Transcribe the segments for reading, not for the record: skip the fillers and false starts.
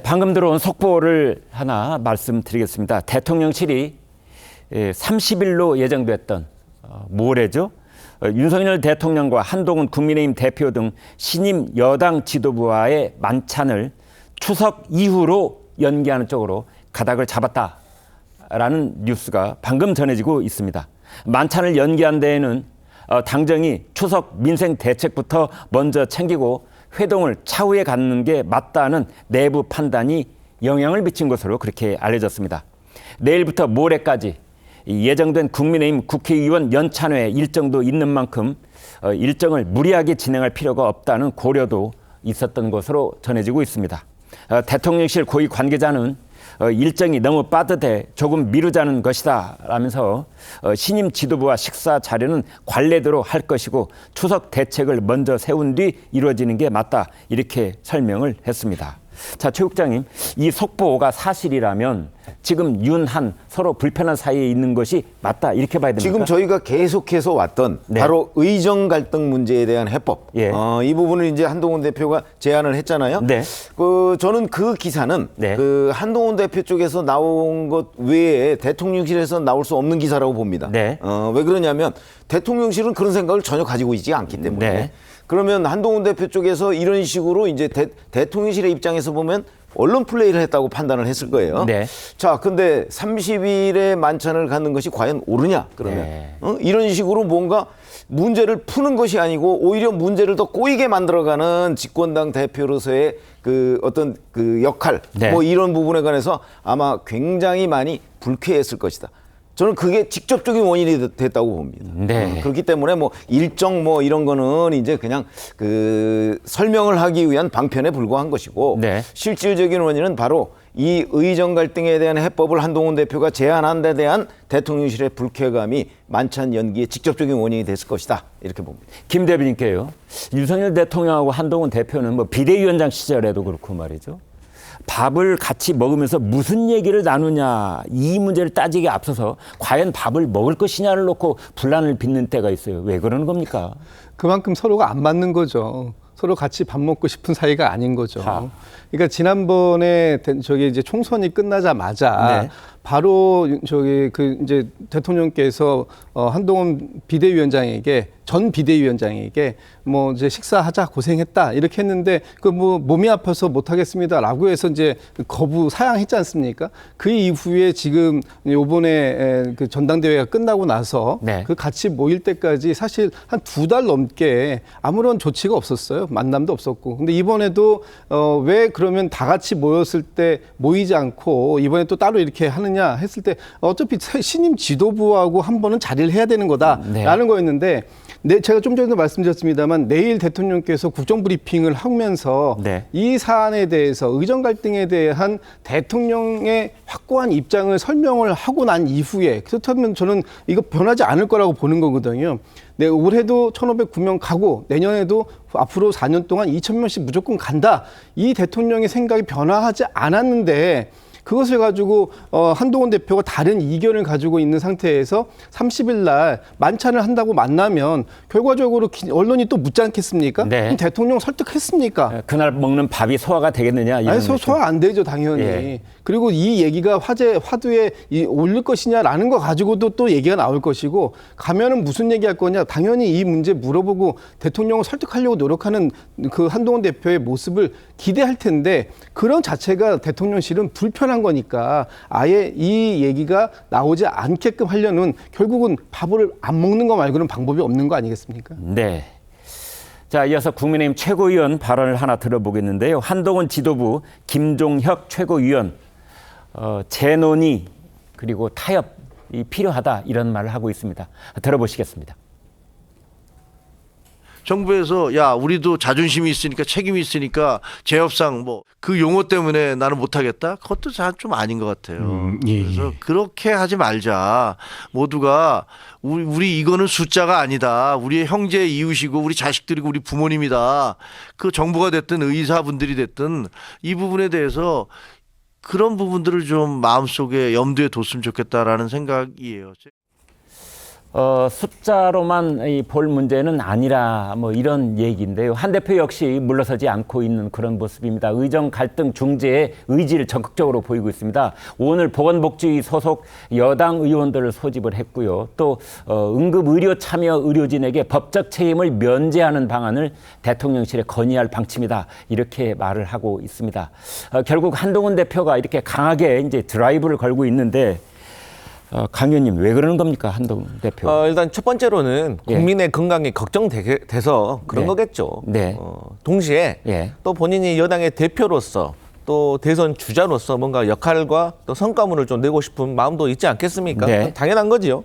방금 들어온 속보를 하나 말씀드리겠습니다. 대통령실이 30일로 예정됐던 모레죠. 윤석열 대통령과 한동훈 국민의힘 대표 등 신임 여당 지도부와의 만찬을 추석 이후로 연기하는 쪽으로 가닥을 잡았다라는 뉴스가 방금 전해지고 있습니다. 만찬을 연기한 데에는 당정이 추석 민생 대책부터 먼저 챙기고 회동을 차후에 갖는 게 맞다는 내부 판단이 영향을 미친 것으로 그렇게 알려졌습니다. 내일부터 모레까지 예정된 국민의힘 국회의원 연찬회 일정도 있는 만큼 일정을 무리하게 진행할 필요가 없다는 고려도 있었던 것으로 전해지고 있습니다. 대통령실 고위 관계자는 일정이 너무 빠듯해 조금 미루자는 것이다 라면서 신임 지도부와 식사 자료는 관례대로 할 것이고 추석 대책을 먼저 세운 뒤 이루어지는 게 맞다 이렇게 설명을 했습니다. 자, 최 국장님, 이 속보가 사실이라면 지금 윤한 서로 불편한 사이에 있는 것이 맞다 이렇게 봐야 됩니까? 지금 저희가 계속해서 왔던 네. 바로 의정 갈등 문제에 대한 해법. 예. 이 부분을 이제 한동훈 대표가 제안을 했잖아요. 네. 저는 그 기사는 네. 한동훈 대표 쪽에서 나온 것 외에 대통령실에서 나올 수 없는 기사라고 봅니다. 네. 왜 그러냐면 대통령실은 그런 생각을 전혀 가지고 있지 않기 때문에. 네. 그러면 한동훈 대표 쪽에서 이런 식으로 이제 대통령실의 입장에서 보면 언론 플레이를 했다고 판단을 했을 거예요. 네. 자, 근데 30일에 만찬을 갖는 것이 과연 옳으냐? 그러면 네. 이런 식으로 뭔가 문제를 푸는 것이 아니고 오히려 문제를 더 꼬이게 만들어가는 집권당 대표로서의 그 어떤 그 역할, 네. 뭐 이런 부분에 관해서 아마 굉장히 많이 불쾌했을 것이다. 저는 그게 직접적인 원인이 됐다고 봅니다. 네. 그렇기 때문에 뭐 일정 뭐 이런 거는 이제 그냥 그 설명을 하기 위한 방편에 불과한 것이고 네. 실질적인 원인은 바로 이 의정 갈등에 대한 해법을 한동훈 대표가 제안한 데 대한 대통령실의 불쾌감이 만찬 연기의 직접적인 원인이 됐을 것이다. 이렇게 봅니다. 김 대변인께요. 윤석열 대통령하고 한동훈 대표는 뭐 비대위원장 시절에도 그렇고 말이죠. 밥을 같이 먹으면서 무슨 얘기를 나누냐 이 문제를 따지기에 앞서서 과연 밥을 먹을 것이냐를 놓고 분란을 빚는 때가 있어요. 왜 그러는 겁니까? 그만큼 서로가 안 맞는 거죠. 서로 같이 밥 먹고 싶은 사이가 아닌 거죠. 그러니까 지난번에 저기 이제 총선이 끝나자마자 네. 바로 저기 그 이제 대통령께서 한동훈 비대위원장에게 전 비대위원장에게 뭐 이제 식사하자 고생했다 이렇게 했는데 그 뭐 몸이 아파서 못 하겠습니다라고 해서 이제 거부 사양했지 않습니까? 그 이후에 지금 요번에 그 전당대회가 끝나고 나서 네. 그 같이 모일 때까지 사실 한 2달 넘게 아무런 조치가 없었어요. 만남도 없었고. 근데 이번에도 왜 그러면 다 같이 모였을 때 모이지 않고 이번에 또 따로 이렇게 하느냐 했을 때 어차피 신임 지도부하고 한 번은 자리를 해야 되는 거다라는 거였는데 제가 좀 전에도 말씀드렸습니다만 내일 대통령께서 국정브리핑을 하면서 네. 이 사안에 대해서 의정 갈등에 대한 대통령의 확고한 입장을 설명을 하고 난 이후에 그렇다면 저는 이거 변하지 않을 거라고 보는 거거든요. 네, 올해도 1,509명 가고 내년에도 앞으로 4년 동안 2,000명씩 무조건 간다. 이 대통령의 생각이 변화하지 않았는데 그것을 가지고 한동훈 대표가 다른 이견을 가지고 있는 상태에서 30일 날 만찬을 한다고 만나면 결과적으로 언론이 또 묻지 않겠습니까? 네. 그럼 대통령 설득했습니까? 그날 먹는 밥이 소화가 되겠느냐? 아니, 소화 안 되죠, 당연히. 예. 그리고 이 얘기가 화두에 올릴 것이냐라는 거 가지고도 또 얘기가 나올 것이고 가면은 무슨 얘기할 거냐? 당연히 이 문제 물어보고 대통령을 설득하려고 노력하는 그 한동훈 대표의 모습을 기대할 텐데 그런 자체가 대통령실은 불편한 거니까 아예 이 얘기가 나오지 않게끔 하려는 결국은 밥을 안 먹는 거 말고는 방법이 없는 거 아니겠습니까? 네. 자, 이어서 국민의힘 최고위원 발언을 하나 들어보겠는데요. 한동훈 지도부 김종혁 최고위원 재논의 그리고 타협이 필요하다 이런 말을 하고 있습니다. 들어보시겠습니다. 정부에서 야 우리도 자존심이 있으니까 책임이 있으니까 재협상 뭐 그 용어 때문에 나는 못하겠다 그것도 좀 아닌 것 같아요. 그래서 그렇게 하지 말자. 모두가 우리 이거는 숫자가 아니다. 우리의 형제 이웃이고 우리 자식들이고 우리 부모님이다. 그 정부가 됐든 의사분들이 됐든 이 부분에 대해서 그런 부분들을 좀 마음속에 염두에 뒀으면 좋겠다라는 생각이에요. 숫자로만 볼 문제는 아니라 뭐 이런 얘기인데요. 한 대표 역시 물러서지 않고 있는 그런 모습입니다. 의정 갈등 중재의 의지를 적극적으로 보이고 있습니다. 오늘 보건복지위 소속 여당 의원들을 소집을 했고요. 또 응급의료 참여 의료진에게 법적 책임을 면제하는 방안을 대통령실에 건의할 방침이다. 이렇게 말을 하고 있습니다. 결국 한동훈 대표가 이렇게 강하게 이제 드라이브를 걸고 있는데 강 의원님 왜 그러는 겁니까, 한동훈 대표? 일단 첫 번째로는 국민의 건강이 걱정돼서 그런 네. 거겠죠. 네. 동시에 예. 또 본인이 여당의 대표로서 또 대선 주자로서 뭔가 역할과 또 성과물을 좀 내고 싶은 마음도 있지 않겠습니까? 네. 당연한 거지요.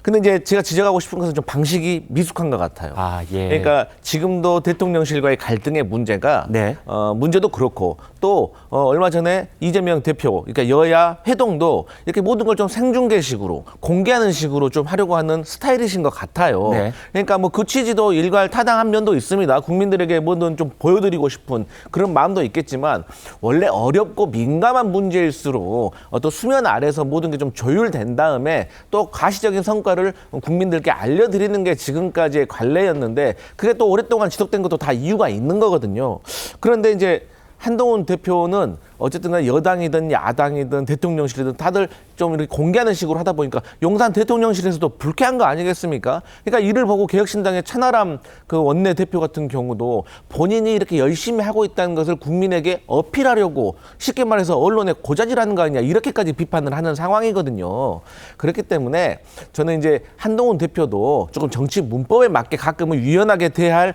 근데 이제 제가 지적하고 싶은 것은 좀 방식이 미숙한 것 같아요. 아, 예. 그러니까 지금도 대통령실과의 갈등의 문제가 네. 문제도 그렇고 또 얼마 전에 이재명 대표 그러니까 여야 회동도 이렇게 모든 걸 좀 생중계식으로 공개하는 식으로 좀 하려고 하는 스타일이신 것 같아요. 네. 그러니까 뭐 그 취지도 일괄 타당한 면도 있습니다. 국민들에게 뭐든 좀 보여드리고 싶은 그런 마음도 있겠지만 원래 어렵고 민감한 문제일수록 또 수면 아래서 모든 게 좀 조율된 다음에 또 가시적인 성과를 국민들께 알려드리는 게 지금까지의 관례였는데 그게 또 오랫동안 지속된 것도 다 이유가 있는 거거든요. 그런데 이제 한동훈 대표는 어쨌든 여당이든 야당이든 대통령실이든 다들 좀 이렇게 공개하는 식으로 하다 보니까 용산 대통령실에서도 불쾌한 거 아니겠습니까? 그러니까 이를 보고 개혁신당의 천하람 그 원내대표 같은 경우도 본인이 이렇게 열심히 하고 있다는 것을 국민에게 어필하려고 쉽게 말해서 언론에 고자질하는 거 아니냐 이렇게까지 비판을 하는 상황이거든요. 그렇기 때문에 저는 이제 한동훈 대표도 조금 정치 문법에 맞게 가끔은 유연하게 대해야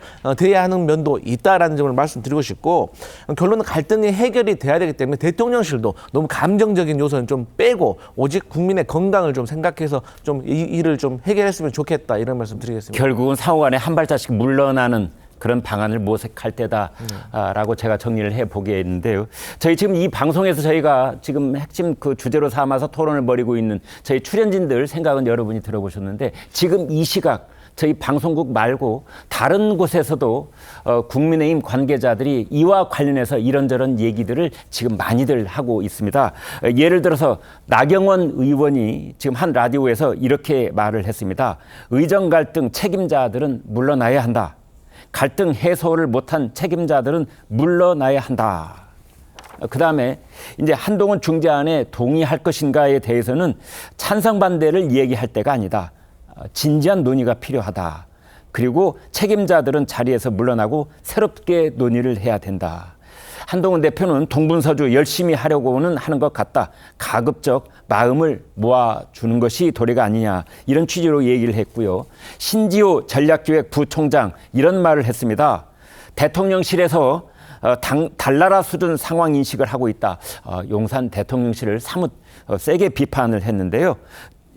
하는 면도 있다라는 점을 말씀드리고 싶고 결론은 갈등이 해결이 돼야 되기 때문에 대통령실도 너무 감정적인 요소는 좀 빼고 오직 국민의 건강을 좀 생각해서 좀 이 일을 좀 해결했으면 좋겠다 이런 말씀 드리겠습니다. 결국은 상호간에 한 발자씩 물러나는 그런 방안을 모색할 때다라고 제가 정리를 해보겠는데요. 저희 지금 이 방송에서 저희가 지금 핵심 그 주제로 삼아서 토론을 벌이고 있는 저희 출연진들 생각은 여러분이 들어보셨는데 지금 이 시각 저희 방송국 말고 다른 곳에서도 국민의힘 관계자들이 이와 관련해서 이런저런 얘기들을 지금 많이들 하고 있습니다. 예를 들어서 나경원 의원이 지금 한 라디오에서 이렇게 말을 했습니다. 의정 갈등 책임자들은 물러나야 한다. 갈등 해소를 못한 책임자들은 물러나야 한다. 그다음에 이제 한동훈 중재안에 동의할 것인가에 대해서는 찬성 반대를 얘기할 때가 아니다. 진지한 논의가 필요하다. 그리고 책임자들은 자리에서 물러나고 새롭게 논의를 해야 된다. 한동훈 대표는 동분서주 열심히 하려고는 하는 것 같다. 가급적 마음을 모아주는 것이 도리가 아니냐. 이런 취지로 얘기를 했고요. 신지호 전략기획 부총장 이런 말을 했습니다. 대통령실에서 달나라 수준 상황 인식을 하고 있다. 용산 대통령실을 사뭇 세게 비판을 했는데요.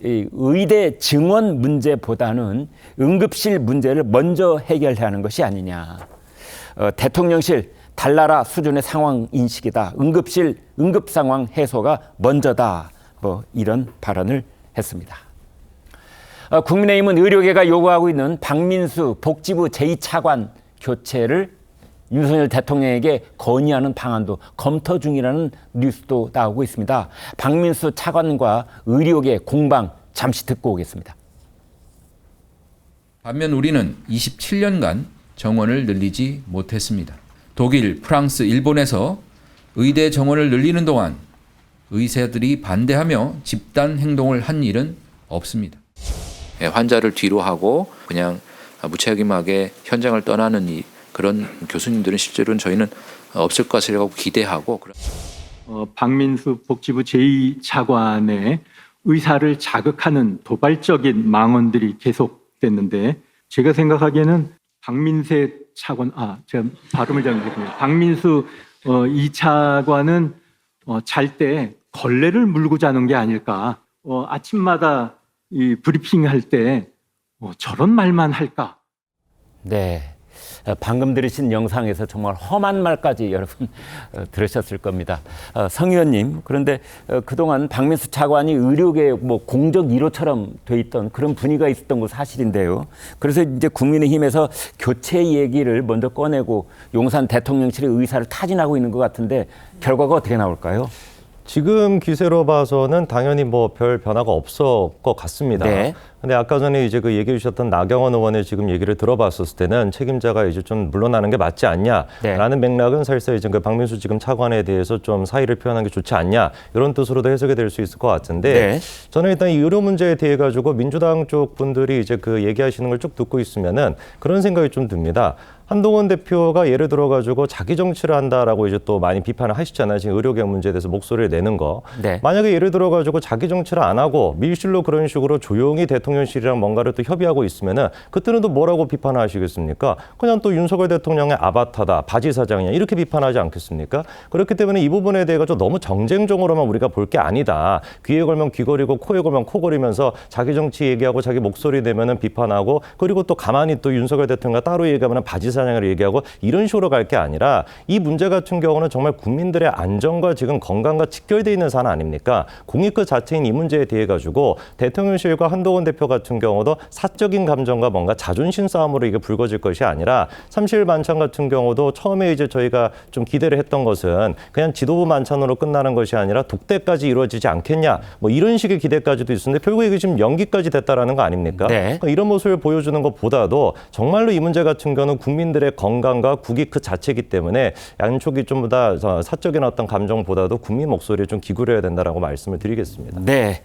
이 의대 증원 문제보다는 응급실 문제를 먼저 해결해야 하는 것이 아니냐. 대통령실 달나라 수준의 상황 인식이다. 응급실 응급 상황 해소가 먼저다. 뭐 이런 발언을 했습니다. 국민의힘은 의료계가 요구하고 있는 박민수 복지부 제2차관 교체를 윤석열 대통령에게 건의하는 방안도 검토 중이라는 뉴스도 나오고 있습니다. 박민수 차관과 의료계 공방 잠시 듣고 오겠습니다. 반면 우리는 27년간 정원을 늘리지 못했습니다. 독일, 프랑스, 일본에서 의대 정원을 늘리는 동안 의사들이 반대하며 집단 행동을 한 일은 없습니다. 환자를 뒤로 하고 그냥 무책임하게 현장을 떠나는 그런 교수님들은 실제로는 저희는 없을 것이라고 기대하고. 박민수 복지부 제2차관의 의사를 자극하는 도발적인 망언들이 계속됐는데 제가 생각하기에는 박민세 차관, 제가 발음을 잘못했군요. 박민수 2차관은 잘 때 걸레를 물고 자는 게 아닐까. 아침마다 이 브리핑할 때 저런 말만 할까. 네. 방금 들으신 영상에서 정말 험한 말까지 여러분 들으셨을 겁니다. 성 의원님, 그런데 그동안 박민수 차관이 의료계 뭐 공적 1호처럼 돼 있던 그런 분위기가 있었던 거 사실인데요. 그래서 이제 국민의힘에서 교체 얘기를 먼저 꺼내고 용산 대통령실의 의사를 타진하고 있는 것 같은데 결과가 어떻게 나올까요? 지금 기세로 봐서는 당연히 뭐 별 변화가 없을 것 같습니다. 네. 근데 아까 전에 이제 그 얘기해 주셨던 나경원 의원의 지금 얘기를 들어봤었을 때는 책임자가 이제 좀 물러나는 게 맞지 않냐라는 맥락은 사실상 이제 그 박민수 지금 차관에 대해서 좀 사의를 표현한 게 좋지 않냐 이런 뜻으로도 해석이 될 수 있을 것 같은데 저는 일단 이 의료 문제에 대해 가지고 민주당 쪽 분들이 이제 그 얘기하시는 걸 쭉 듣고 있으면은 그런 생각이 좀 듭니다. 한동훈 대표가 예를 들어가지고 자기 정치를 한다라고 이제 또 많이 비판을 하시잖아요. 지금 의료계약 문제에 대해서 목소리를 내는 거. 만약에 예를 들어가지고 자기 정치를 안 하고 밀실로 그런 식으로 조용히 대통령실이랑 뭔가를 또 협의하고 있으면은 그때는 또 뭐라고 비판을 하시겠습니까? 그냥 또 윤석열 대통령의 아바타다, 바지 사장이야 이렇게 비판하지 않겠습니까? 그렇기 때문에 이 부분에 대해 가지고 너무 정쟁적으로만 우리가 볼 게 아니다. 귀에 걸면 귀 거리고 코에 걸면 코 거리면서 자기 정치 얘기하고 자기 목소리 내면은 비판하고 그리고 또 가만히 또 윤석열 대통령과 따로 얘기하면은 바지 사장을 얘기하고 이런 식으로 갈 게 아니라 이 문제 같은 경우는 정말 국민들의 안전과 지금 건강과 직결되어 있는 사안 아닙니까? 공익 그 자체인 이 문제에 대해 가지고 대통령실과 한동훈 대표 같은 경우도 사적인 감정과 뭔가 자존심 싸움으로 이게 불거질 것이 아니라 30일 만찬 같은 경우도 처음에 이제 저희가 좀 기대를 했던 것은 그냥 지도부 만찬으로 끝나는 것이 아니라 독대까지 이루어지지 않겠냐 뭐 이런 식의 기대까지도 있었는데 결국에 이게 지금 연기까지 됐다라는 거 아닙니까? 그러니까 이런 모습을 보여주는 것보다도 정말로 이 문제 같은 경우는 국민들의 건강과 국익 그 자체이기 때문에 양쪽이 좀 더 사적인 어떤 감정보다도 국민 목소리에 좀 기울여야 된다라고 말씀을 드리겠습니다. 네,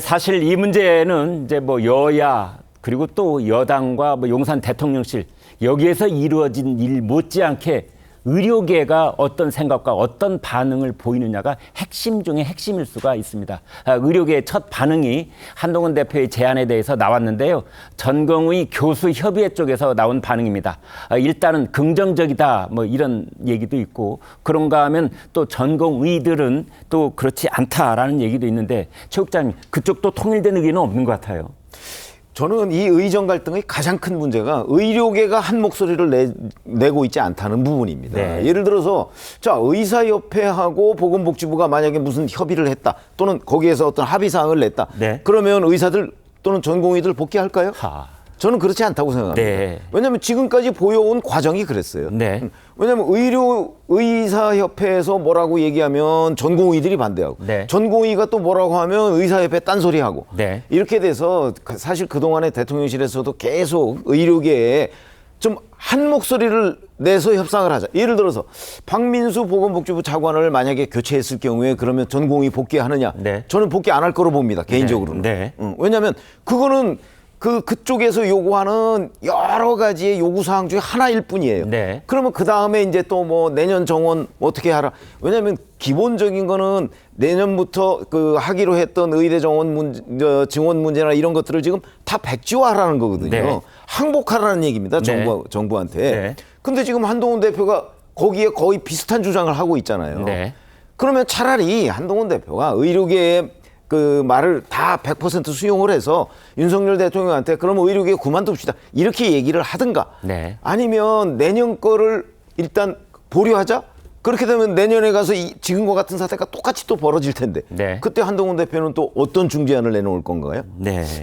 사실 이 문제는 이제 뭐 여야 그리고 또 여당과 뭐 용산 대통령실 여기에서 이루어진 일 못지않게 의료계가 어떤 생각과 어떤 반응을 보이느냐가 핵심 중에 핵심일 수가 있습니다. 의료계의 첫 반응이 한동훈 대표의 제안에 대해서 나왔는데요. 전공의 교수협의회 쪽에서 나온 반응입니다. 일단은 긍정적이다 뭐 이런 얘기도 있고 그런가 하면 또 전공의들은 또 그렇지 않다라는 얘기도 있는데 최 국장님 그쪽도 통일된 의견은 없는 것 같아요. 저는 이 의정 갈등의 가장 큰 문제가 의료계가 한 목소리를 내고 있지 않다는 부분입니다. 예를 들어서 자 의사협회하고 보건복지부가 만약에 무슨 협의를 했다 또는 거기에서 어떤 합의사항을 냈다. 그러면 의사들 또는 전공의들 복귀할까요? 저는 그렇지 않다고 생각합니다. 왜냐하면 지금까지 보여온 과정이 그랬어요. 왜냐하면 의사협회에서 뭐라고 얘기하면 전공의들이 반대하고 전공의가 또 뭐라고 하면 의사협회 딴소리하고 이렇게 돼서 사실 그동안에 대통령실에서도 계속 의료계에 좀 한 목소리를 내서 협상을 하자. 예를 들어서 박민수 보건복지부 차관을 만약에 교체했을 경우에 그러면 전공의 복귀하느냐. 저는 복귀 안 할 거로 봅니다. 개인적으로는. 왜냐하면 그거는 그쪽에서 요구하는 여러 가지의 요구사항 중에 하나일 뿐이에요. 그러면 그 다음에 이제 또 뭐 내년 정원 어떻게 하라. 왜냐하면 기본적인 거는 내년부터 그 하기로 했던 의대 정원 증원 문제나 이런 것들을 지금 다 백지화하라는 거거든요. 항복하라는 얘기입니다. 정부한테. 근데 지금 한동훈 대표가 거기에 거의 비슷한 주장을 하고 있잖아요. 그러면 차라리 한동훈 대표가 의료계의 그 말을 다 100% 수용을 해서 윤석열 대통령한테 그러면 의료계 그만둡시다 이렇게 얘기를 하든가 아니면 내년 거를 일단 보류하자 그렇게 되면 내년에 가서 지금과 같은 사태가 똑같이 또 벌어질 텐데 그때 한동훈 대표는 또 어떤 중재안을 내놓을 건가요?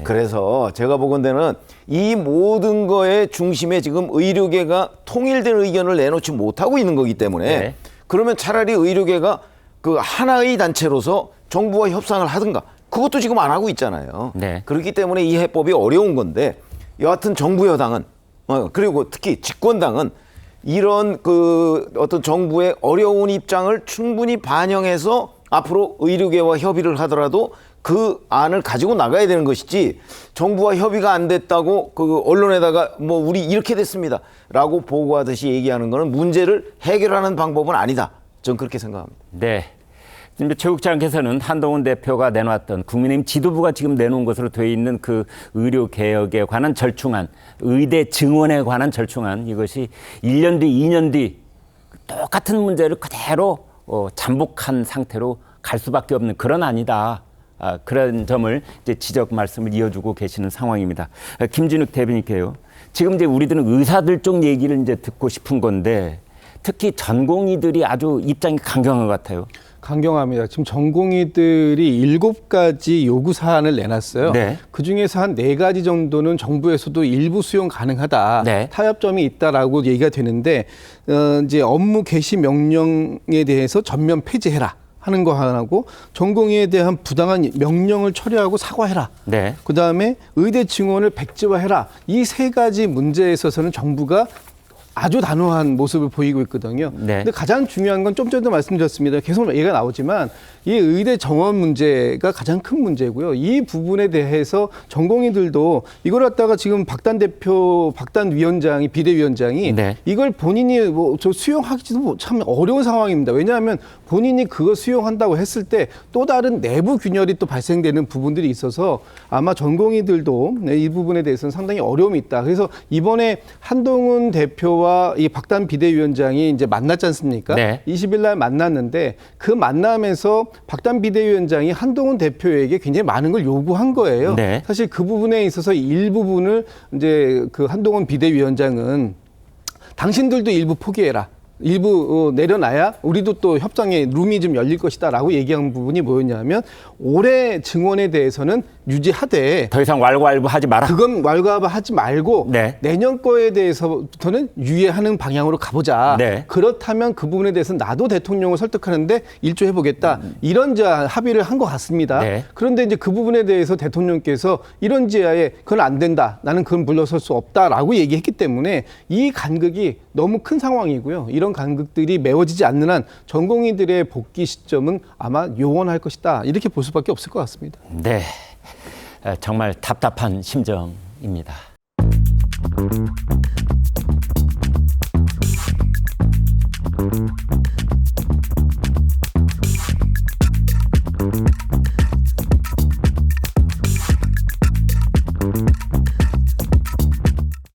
그래서 제가 보건대는 이 모든 거의 중심에 지금 의료계가 통일된 의견을 내놓지 못하고 있는 거기 때문에 그러면 차라리 의료계가 그 하나의 단체로서 정부와 협상을 하든가 그것도 지금 안 하고 있잖아요. 그렇기 때문에 이 해법이 어려운 건데 여하튼 정부 여당은 그리고 특히 집권당은 이런 그 어떤 정부의 어려운 입장을 충분히 반영해서 앞으로 의료계와 협의를 하더라도 그 안을 가지고 나가야 되는 것이지 정부와 협의가 안 됐다고 그 언론에다가 뭐 우리 이렇게 됐습니다 라고 보고하듯이 얘기하는 거는 문제를 해결하는 방법은 아니다. 저는 그렇게 생각합니다. 최 국장께서는 한동훈 대표가 내놓았던 국민의힘 지도부가 지금 내놓은 것으로 되어 있는 그 의료개혁에 관한 절충안, 의대 증원에 관한 절충안 이것이 1년 뒤, 2년 뒤 똑같은 문제를 그대로 잠복한 상태로 갈 수밖에 없는 그런 안이다. 그런 점을 이제 지적 말씀을 이어주고 계시는 상황입니다. 김진욱 대변인께요. 지금 이제 우리들은 의사들 쪽 얘기를 이제 듣고 싶은 건데 특히 전공의들이 아주 입장이 강경한 것 같아요. 강경합니다. 지금 전공의들이 7가지 요구 사안을 내놨어요. 그중에서 한 4가지 정도는 정부에서도 일부 수용 가능하다. 타협점이 있다라고 얘기가 되는데 이제 업무 개시 명령에 대해서 전면 폐지해라. 하는 거 하나고 전공의에 대한 부당한 명령을 처리하고 사과해라. 네. 그다음에 의대 증원을 백지화해라. 이 세 가지 문제에 있어서는 정부가 아주 단호한 모습을 보이고 있거든요. 네. 근데 가장 중요한 건 좀 전에도 말씀드렸습니다. 계속 얘기가 나오지만 이 의대 정원 문제가 가장 큰 문제고요. 이 부분에 대해서 전공의들도 이걸 갖다가 지금 박단 대표, 박단 위원장이 비대위원장이 네. 이걸 본인이 뭐 저 수용하기도 참 어려운 상황입니다. 왜냐하면 본인이 그거 수용한다고 했을 때 또 다른 내부 균열이 또 발생되는 부분들이 있어서 아마 전공의들도 이 부분에 대해서는 상당히 어려움이 있다. 그래서 이번에 한동훈 대표와 이 박단 비대위원장이 이제 만났지 않습니까? 네. 20일 날 만났는데 그 만남에서 박단 비대위원장이 한동훈 대표에게 굉장히 많은 걸 요구한 거예요. 네. 사실 그 부분에 있어서 일부분을 이제 그 한동훈 비대위원장은 당신들도 일부 포기해라. 일부 내려놔야 우리도 또 협상의 룸이 좀 열릴 것이다라고 얘기한 부분이 뭐였냐면 올해 증원에 대해서는 유지하되 더 이상 왈가왈부하지 마라. 그건 왈가왈부하지 말고 네. 내년 거에 대해서부터는 유예하는 방향으로 가보자. 네. 그렇다면 그 부분에 대해서는 나도 대통령을 설득하는데 일조해보겠다. 이런 합의를 한 것 같습니다. 네. 그런데 이제 그 부분에 대해서 대통령께서 이런 지하에 그건 안 된다. 나는 그건 물러설 수 없다라고 얘기했기 때문에 이 간극이 너무 큰 상황이고요. 이런 간극들이 메워지지 않는 한 전공의들의 복귀 시점은 아마 요원할 것이다. 이렇게 볼 수밖에 없을 것 같습니다. 네. 정말 답답한 심정입니다.